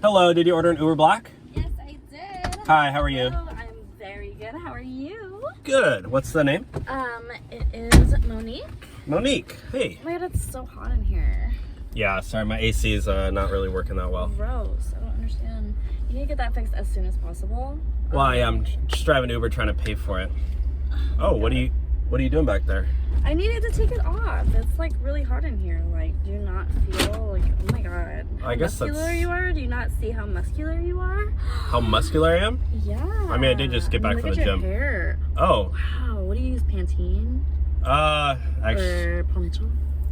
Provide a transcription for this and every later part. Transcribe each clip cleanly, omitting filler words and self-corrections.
Hello, did you order an Uber Black? Yes, I did. Hi, how are you? Hello, I'm very good. How are you? Good. What's the name? It is Monique. Monique. Hey. Oh my god, it's so hot in here. Yeah, sorry, my AC is not really working that well. Gross. I don't understand. You need to get that fixed as soon as possible. Well, I'm just driving Uber trying to pay for it. Oh, what are you doing back there? I needed to take it off. It's like really hot in here. Like, do you not feel like, oh my god, I guess muscular you are? Do you not see how muscular you are? How muscular I am? Yeah. I mean, I did just get back from the look at gym. your hair. Oh. Wow. What do you use? Pantene? Actually, Or Poncho?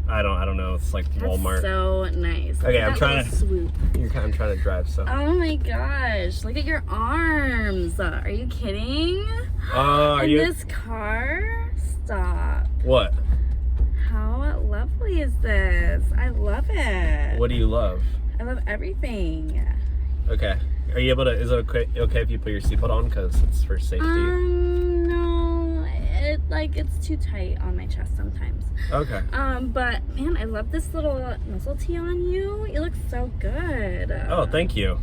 I don't know. It's like That's Walmart. so nice. Okay, Look I'm at trying that to. little swoop. I'm trying to drive. So. Oh my gosh! Look at your arms. Are you kidding? Are In you? this car? Stop. What? How lovely is this? I love it. What do you love? I love everything. Okay. Are you able to? Is it okay if you put your seatbelt on because it's for safety? No, it's too tight on my chest sometimes. Okay. But man, I love this little muscle tee on you. You look so good. Oh, thank you.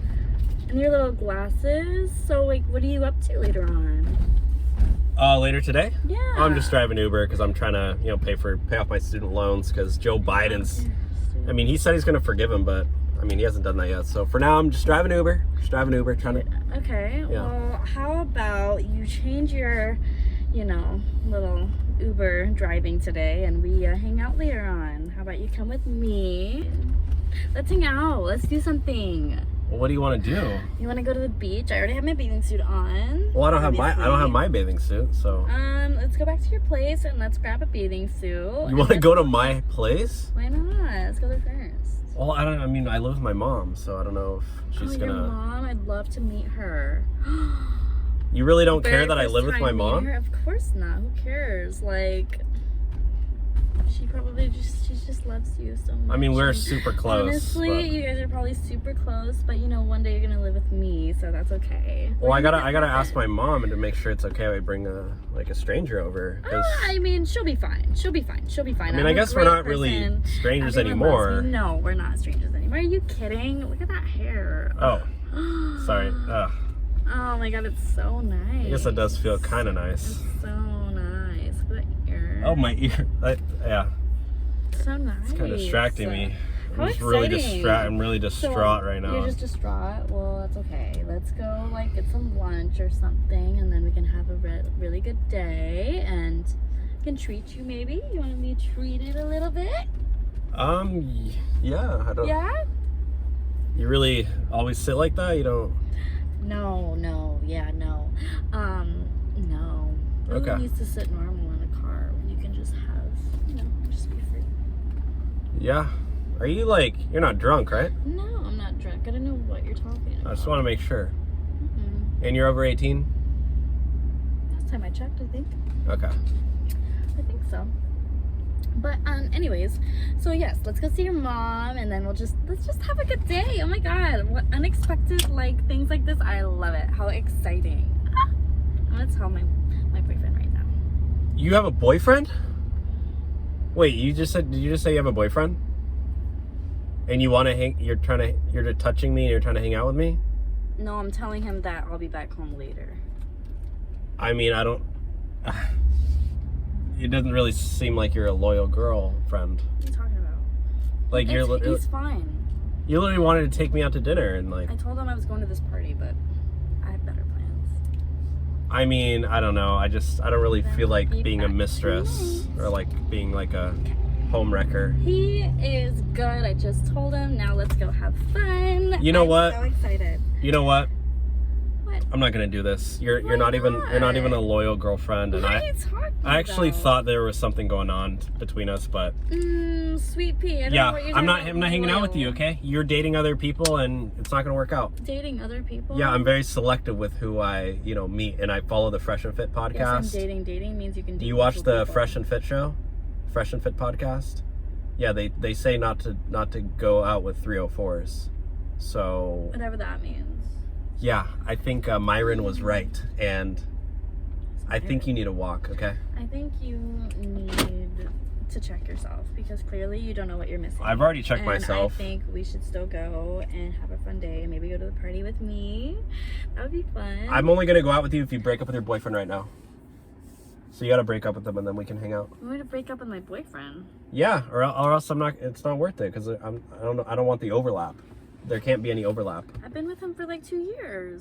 And your little glasses. So like, what are you up to later on? Later today? Yeah. I'm just driving Uber because I'm trying to, pay off my student loans because Joe Biden's. I mean, he said he's gonna forgive him, but I mean, he hasn't done that yet. So for now, I'm just driving Uber. Trying to. Okay. Yeah. Well, how about you change your, little Uber driving today, and we hang out later on. How about you come with me? Let's hang out. Let's do something. Well, what do you want to do? You want to go to the beach? I already have my bathing suit on. Well, I don't have my bathing suit, so. Let's go back to your place and let's grab a bathing suit. You want to go to my place? Why not? Let's go there first. Well, I live with my mom, so I don't know if she's gonna. Your mom? I'd love to meet her. You really don't care that I First live with time my mom? meeting her? Of course not. Who cares? Like, she probably just loves you so much. I mean, we're super close. Honestly, but... you guys are probably super close, but one day you're gonna live with me, so that's okay. Well, I gotta ask my mom and to make sure it's okay if I bring a stranger over. I mean, she'll be fine. She'll be fine. I mean, I guess we're not really strangers anymore. No, we're not strangers anymore. Are you kidding? Look at that hair. Oh, sorry. Oh my god, it's so nice. I guess it does feel kind of nice. It's so nice. Look at that ear. Oh, my ear. Yeah. So nice. It's kind of distracting me. How I'm really distraught right now. You're just distraught? Well, that's okay. Let's go, get some lunch or something, and then we can have a really good day, and I can treat you maybe. You want to be treated a little bit? Yeah. I don't. Yeah? You really always sit like that? You don't? No. No. Okay. Who needs to sit normal in a car when you can just have, just be free? Yeah. Are you you're not drunk, right? No, I'm not drunk. I don't know what you're talking about. I just want to make sure. Mm-mm. And you're over 18? Last time I checked, I think. Okay. I think so. But anyways, so yes, let's go see your mom, and then let's just have a good day. Oh my god, what unexpected things like this. I love it. How exciting. I'm gonna tell my boyfriend right now. You have a boyfriend? Wait, did you just say you have a boyfriend? And you want to you're touching me and you're trying to hang out with me? No, I'm telling him that I'll be back home later. I mean, I don't. It doesn't really seem like you're a loyal girlfriend. What are you talking about? He's fine. You literally wanted to take me out to dinner and I told him I was going to this party, but I have better plans. I mean, I don't know. I don't really feel like being a mistress or being a home wrecker. He is good. I just told him. Now let's go have fun. You know what? I'm so excited. You know what? What? I'm not gonna do this. You're not even a loyal girlfriend, and what are you talking I actually about? thought there was something going on between us, but sweet pea. I don't know what you're I'm not talking hanging out with loyal. you. Okay, you're dating other people, and it's not gonna work out. Dating other people? Yeah, I'm very selective with who I meet, and I follow the Fresh and Fit podcast. Yes, and dating means you can date. Do you watch the people. Fresh and Fit show? Fresh and Fit podcast? Yeah, they say not to go out with 304s. So whatever that means. Yeah, I think Myron was right, and I think you need a walk. Okay. I think you need to check yourself because clearly you don't know what you're missing. I've already checked myself. I think we should still go and have a fun day and maybe go to the party with me. That would be fun. I'm only gonna go out with you if you break up with your boyfriend right now. So you gotta break up with them and then we can hang out. I'm going to break up with my boyfriend. Yeah, or else I'm not. It's not worth it because I don't want the overlap. There can't be any overlap. I've been with him for like 2 years.